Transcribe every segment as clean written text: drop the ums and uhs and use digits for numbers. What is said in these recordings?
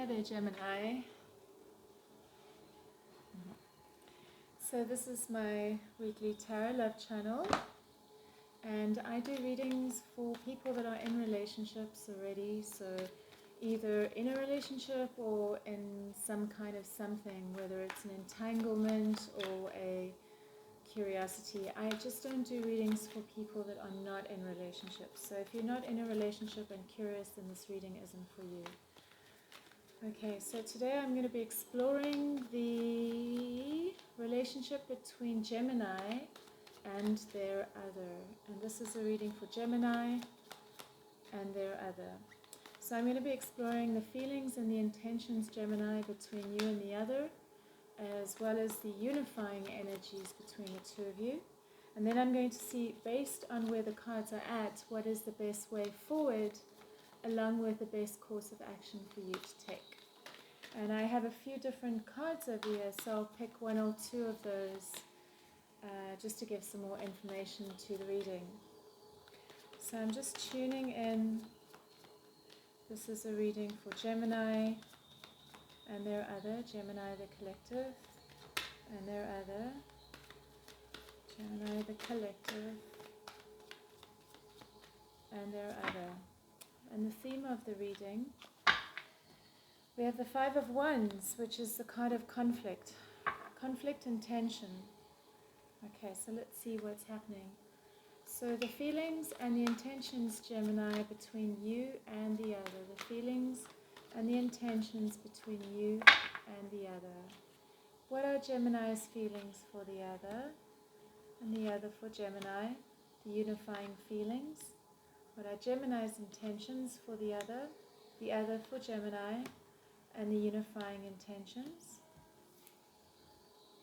Hi there, Gemini. So this is my weekly tarot love channel, and I do readings for people that are in relationships already, so either in a relationship or in some kind of something, whether it's an entanglement or a curiosity. I just don't do readings for people that are not in relationships. So if you're not in a relationship and curious, then this reading isn't for you. Okay, so today I'm going to be exploring the relationship between Gemini and their other. And this is a reading for Gemini and their other. So I'm going to be exploring the feelings and the intentions, Gemini, between you and the other, as well as the unifying energies between the two of you. And then I'm going to see, based on where the cards are at, what is the best way forward, along with the best course of action for you to take. And I have a few different cards over here, so I'll pick one or two of those just to give some more information to the reading. So I'm just tuning in. This is a reading for Gemini and their other, Gemini the collective and their other, Gemini the collective and their other. And the theme of the reading, we have the Five of Wands, which is the card of conflict and tension. Okay, so let's see what's happening. So the feelings and the intentions, Gemini, between you and the other. The feelings and the intentions between you and the other. What are Gemini's feelings for the other and the other for Gemini? The unifying feelings. What are Gemini's intentions for the other for Gemini, and the unifying intentions?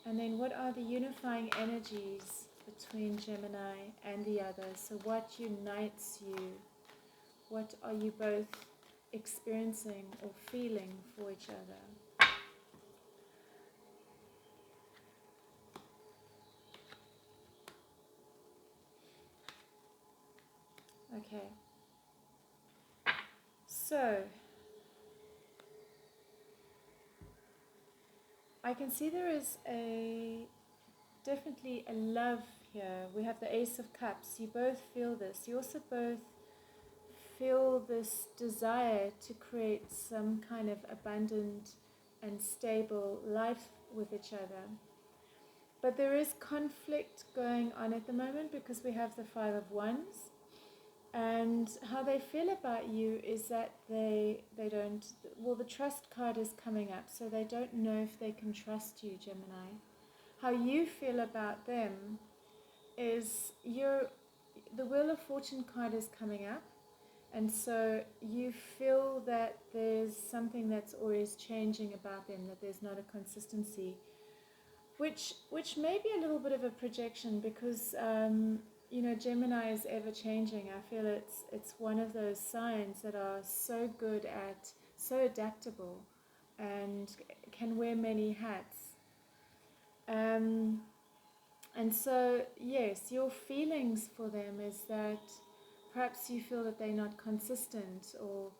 And then what are the unifying energies between Gemini and the other? So what unites you? What are you both experiencing or feeling for each other? Okay. So I can see there is definitely a love here. We have the Ace of Cups. You both feel this. You also both feel this desire to create some kind of abundant and stable life with each other. But there is conflict going on at the moment because we have the Five of Wands. And how they feel about you is that they don't, well, the trust card is coming up, so they don't know if they can trust you, Gemini. How you feel about them is the Wheel of Fortune card is coming up, and so you feel that there's something that's always changing about them, that there's not a consistency, which may be a little bit of a projection because Gemini is ever changing. I feel it's one of those signs that are so good at, so adaptable, and can wear many hats. And so, yes, your feelings for them is that perhaps you feel that they're not consistent, or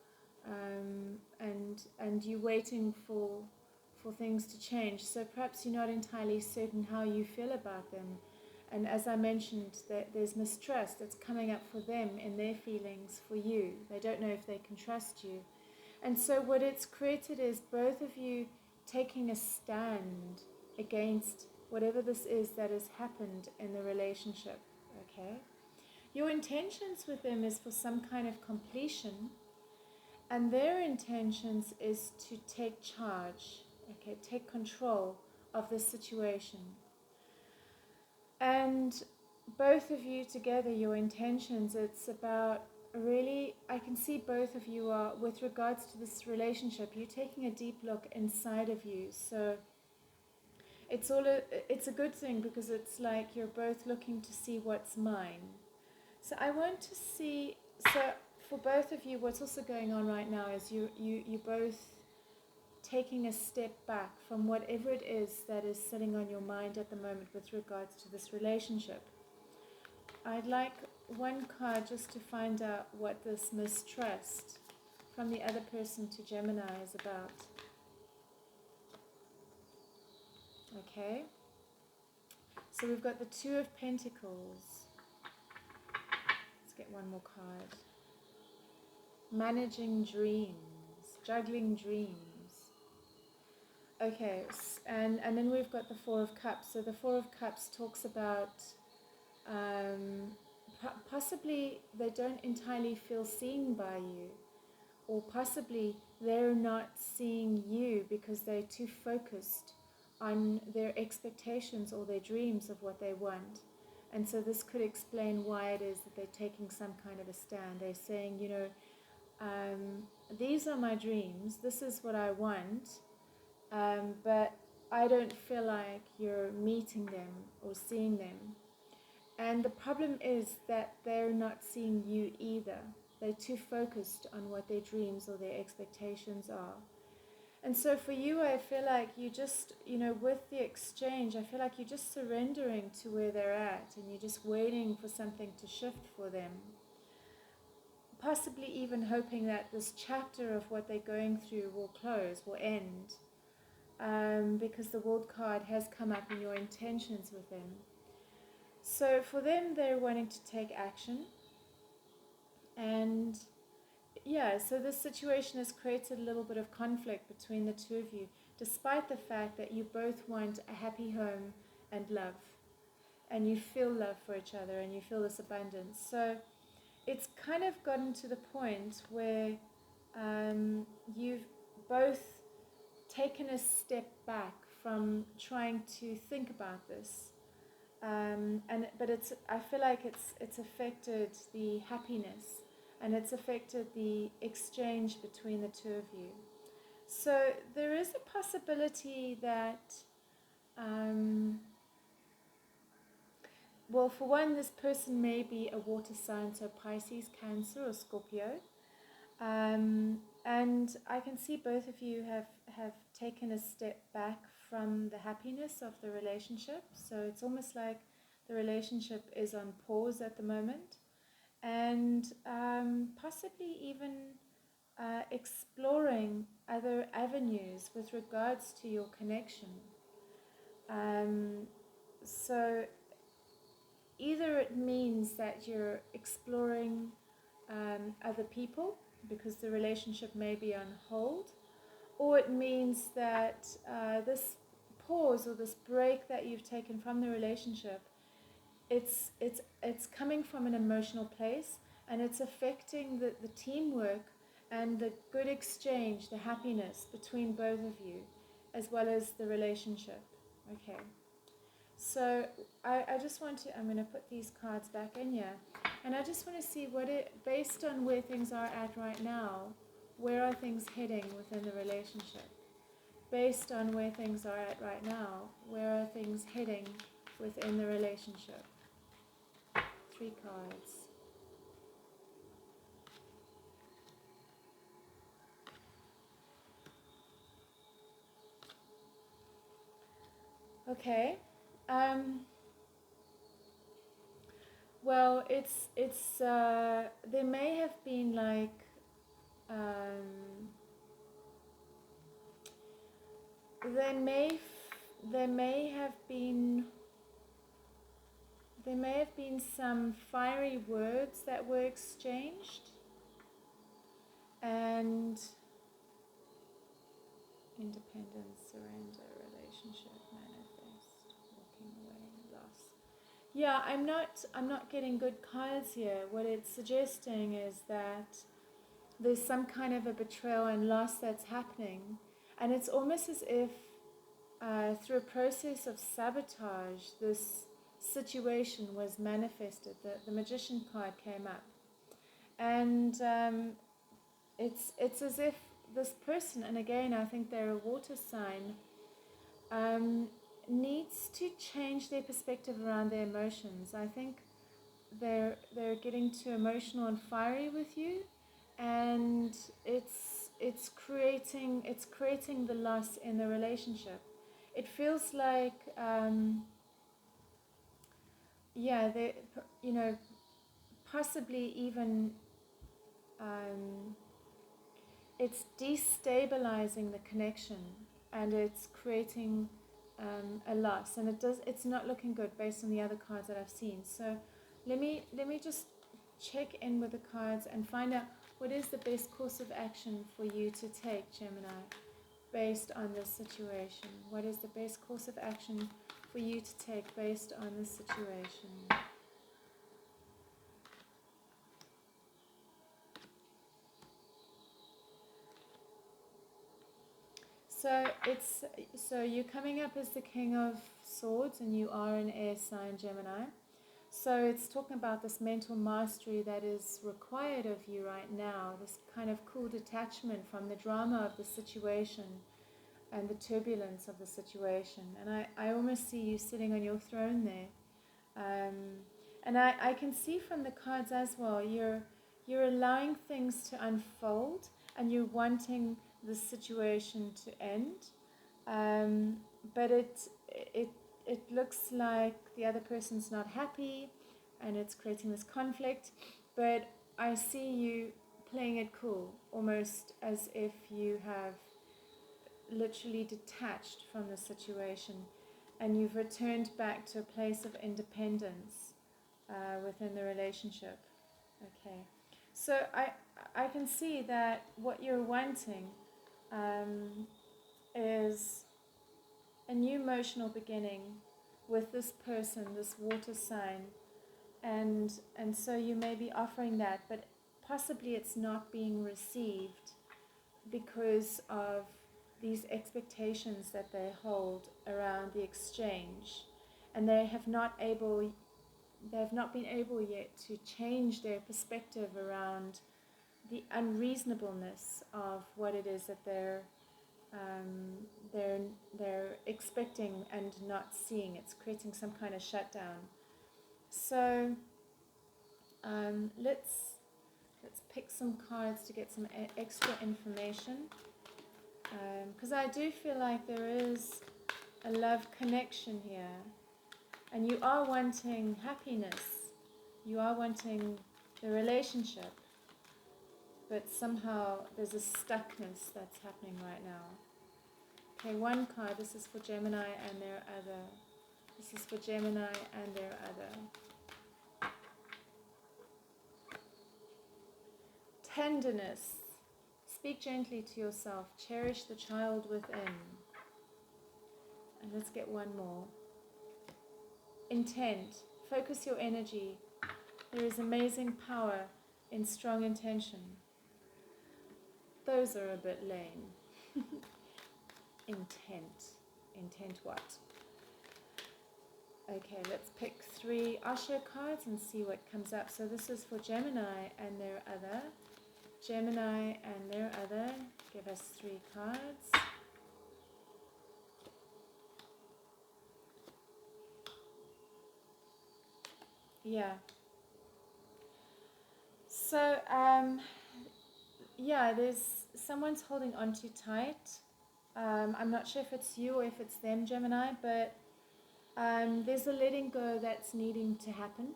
and you're waiting for things to change. So perhaps you're not entirely certain how you feel about them. And as I mentioned, there's mistrust that's coming up for them in their feelings for you. They don't know if they can trust you. And so what it's created is both of you taking a stand against whatever this is that has happened in the relationship, okay? Your intentions with them is for some kind of completion, and their intentions is to take charge, okay, take control of the situation. And both of you together, your intentions, it's about really, I can see both of you are, with regards to this relationship, you're taking a deep look inside of you. So it's a good thing because it's like you're both looking to see what's mine. So I want to see, so for both of you, what's also going on right now is you both taking a step back from whatever it is that is sitting on your mind at the moment with regards to this relationship. I'd like one card just to find out what this mistrust from the other person to Gemini is about. Okay. So we've got the Two of Pentacles. Let's get one more card. Managing dreams, juggling dreams. Okay, and then we've got the Four of Cups. So the Four of Cups talks about possibly they don't entirely feel seen by you, or possibly they're not seeing you because they're too focused on their expectations or their dreams of what they want. And so this could explain why it is that they're taking some kind of a stand. They're saying, you know, these are my dreams, this is what I want, but I don't feel like you're meeting them or seeing them. And the problem is that they're not seeing you either. They're too focused on what their dreams or their expectations are. And so for you, I feel like you just, you know, with the exchange, I feel like you're just surrendering to where they're at, and you're just waiting for something to shift for them. Possibly even hoping that this chapter of what they're going through will close, will end. Because the World card has come up in your intentions with them. So for them, they're wanting to take action. And yeah, so this situation has created a little bit of conflict between the two of you, despite the fact that you both want a happy home and love. And you feel love for each other, and you feel this abundance. So it's kind of gotten to the point where you've both taken a step back from trying to think about this, but I feel like it's affected the happiness, and it's affected the exchange between the two of you. So there is a possibility that well, for one, this person may be a water sign, so Pisces, Cancer, or Scorpio. And I can see both of you have taken a step back from the happiness of the relationship. So it's almost like the relationship is on pause at the moment. And possibly even exploring other avenues with regards to your connection. So either it means that you're exploring other people because the relationship may be on hold, or it means that this pause or this break that you've taken from the relationship, it's coming from an emotional place, and it's affecting the teamwork and the good exchange, the happiness between both of you, as well as the relationship. Okay. So I just want to, I'm going to put these cards back in here, and I just want to see based on where things are at right now, where are things heading within the relationship? Based on where things are at right now, where are things heading within the relationship? 3 cards. Okay. Well, it's there may have been like there may have been some fiery words that were exchanged, and independence, surrender, relationship, manifest, walking away, loss. Yeah, I'm not getting good cards here. What it's suggesting is that there's some kind of a betrayal and loss that's happening, and it's almost as if through a process of sabotage, this situation was manifested. The Magician card came up, and it's as if this person, and again I think they're a water sign, needs to change their perspective around their emotions. I think they're getting too emotional and fiery with you, and it's creating the loss in the relationship. It feels like they, you know, possibly even it's destabilizing the connection, and it's creating a loss, and it's not looking good based on the other cards that I've seen. So let me just check in with the cards and find out what is the best course of action for you to take, Gemini, based on this situation. What is the best course of action for you to take based on this situation? So you're coming up as the King of Swords, and you are an air sign, Gemini. So it's talking about this mental mastery that is required of you right now, this kind of cool detachment from the drama of the situation and the turbulence of the situation. And I almost see you sitting on your throne there. And I can see from the cards as well, you're allowing things to unfold, and you're wanting the situation to end. But it looks like the other person's not happy, and it's creating this conflict. But I see you playing it cool, almost as if you have literally detached from the situation, and you've returned back to a place of independence within the relationship. Okay, so I can see that what you're wanting is a new emotional beginning with this person, this water sign, and so you may be offering that, but possibly it's not being received because of these expectations that they hold around the exchange, and they have not been able yet to change their perspective around the unreasonableness of what it is that they're expecting and not seeing. It's creating some kind of shutdown. So let's pick some cards to get some extra information, because I do feel like there is a love connection here, and you are wanting happiness, you are wanting the relationship, but somehow there's a stuckness that's happening right now. Okay, one card. This is for Gemini and their other. This is for Gemini and their other. Tenderness. Speak gently to yourself. Cherish the child within. And let's get one more. Intent. Focus your energy. There is amazing power in strong intention. Those are a bit lame. Intent. Intent what? Okay, let's pick 3 Osho cards and see what comes up. So this is for Gemini and their other. Gemini and their other. Give us 3 cards. Yeah. So, yeah, there's someone's holding on too tight. I'm not sure if it's you or if it's them, Gemini, but there's a letting go that's needing to happen,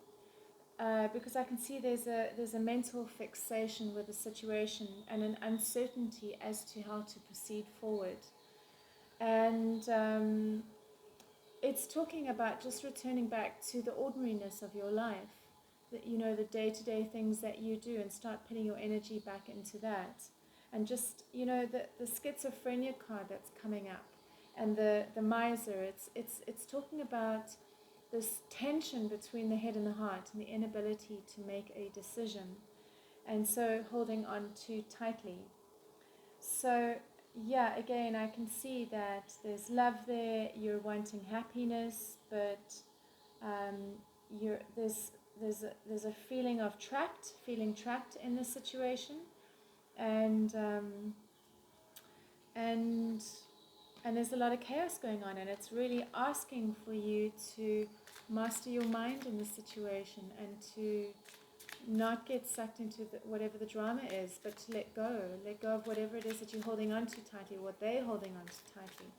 because I can see there's a mental fixation with the situation and an uncertainty as to how to proceed forward. And it's talking about just returning back to the ordinariness of your life, that, you know, the day-to-day things that you do, and start putting your energy back into that. And just, you know, the schizophrenia card that's coming up, and the miser, it's talking about this tension between the head and the heart, and the inability to make a decision, and so holding on too tightly. So yeah, again, I can see that there's love there, you're wanting happiness, but there's a feeling of feeling trapped in this situation, and there's a lot of chaos going on, and it's really asking for you to master your mind in this situation, and to not get sucked into whatever the drama is, but to let go of whatever it is that you're holding on to tightly, what they're holding on to tightly.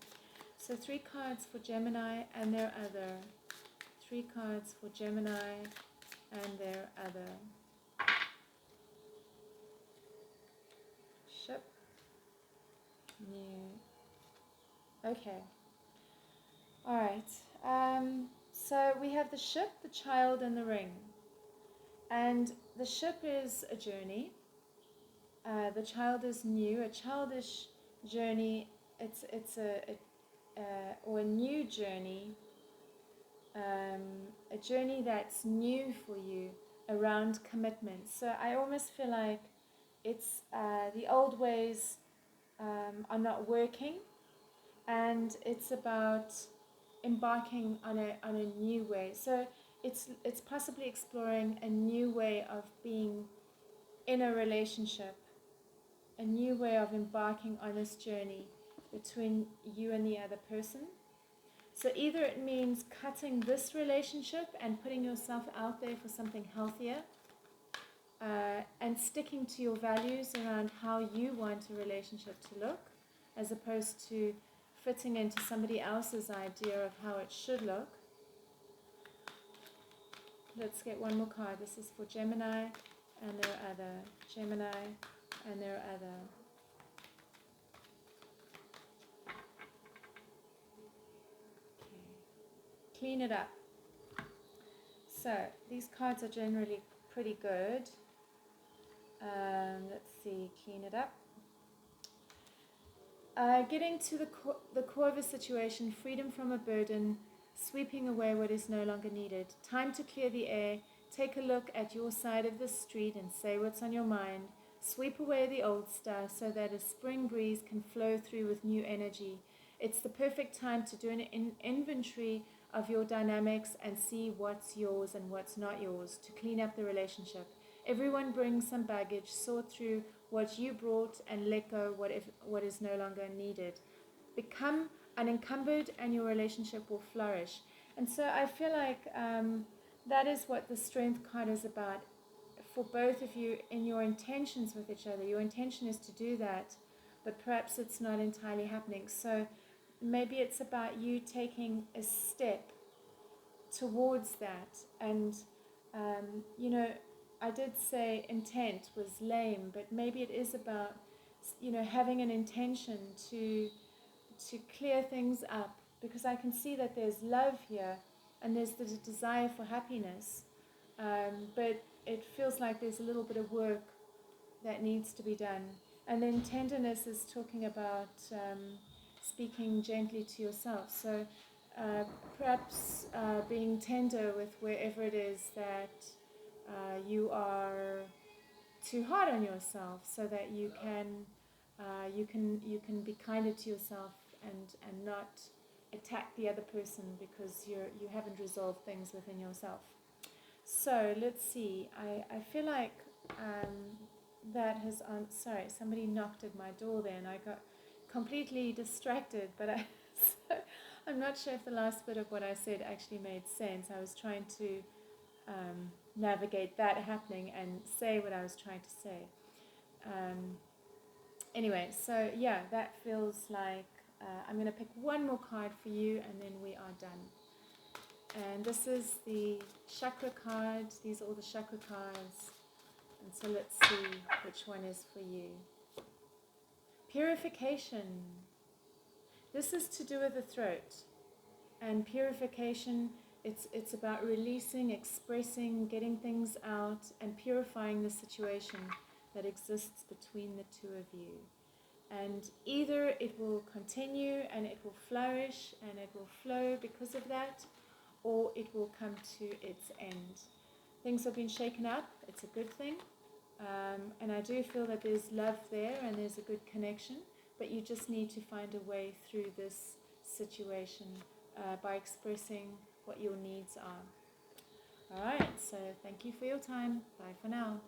So 3 cards for Gemini and their other. 3 cards for Gemini and their other. Ship. new. Okay. All right. So we have the ship, the child, and the ring. And the ship is a journey. The child is new, a childish journey. It's or a new journey, a journey that's new for you around commitment. So I almost feel like it's the old ways are not working, and it's about embarking on a new way. So it's possibly exploring a new way of being in a relationship, a new way of embarking on this journey between you and the other person. So either it means cutting this relationship and putting yourself out there for something healthier, and sticking to your values around how you want a relationship to look, as opposed to fitting into somebody else's idea of how it should look. Let's get one more card. This is for Gemini, and there are other. Gemini, and there are other. Okay. Clean it up. So these cards are generally pretty good. Let's see. Clean it up. Getting to the core of a situation, freedom from a burden, sweeping away what is no longer needed. Time to clear the air. Take a look at your side of the street and say what's on your mind. Sweep away the old stuff so that a spring breeze can flow through with new energy. It's the perfect time to do an inventory of your dynamics and see what's yours and what's not yours, to clean up the relationship. Everyone brings some baggage. Sort through what you brought and let go what is no longer needed. Become unencumbered and your relationship will flourish. And so I feel like that is what the strength card is about for both of you in your intentions with each other. Your intention is to do that, but perhaps it's not entirely happening. So maybe it's about you taking a step towards that. And I did say intent was lame, but maybe it is about having an intention to clear things up, because I can see that there's love here and there's the desire for happiness, but it feels like there's a little bit of work that needs to be done. And then tenderness is talking about speaking gently to yourself. So perhaps being tender with wherever it is that you are too hard on yourself, so that you can be kinder to yourself and not attack the other person because you haven't resolved things within yourself. So let's see. I feel like that has sorry, somebody knocked at my door there and I got completely distracted, but I'm not sure if the last bit of what I said actually made sense. I was trying to navigate that happening and say what I was trying to say. Anyway, so yeah, that feels like I'm going to pick one more card for you and then we are done. And this is the chakra card. These are all the chakra cards. And so let's see which one is for you. Purification. This is to do with the throat. And purification, it's about releasing, expressing, getting things out, and purifying the situation that exists between the two of you. And either it will continue and it will flourish and it will flow because of that, or it will come to its end. Things have been shaken up. It's a good thing. And I do feel that there's love there and there's a good connection, but you just need to find a way through this situation by expressing what your needs are. All right, so thank you for your time. Bye for now.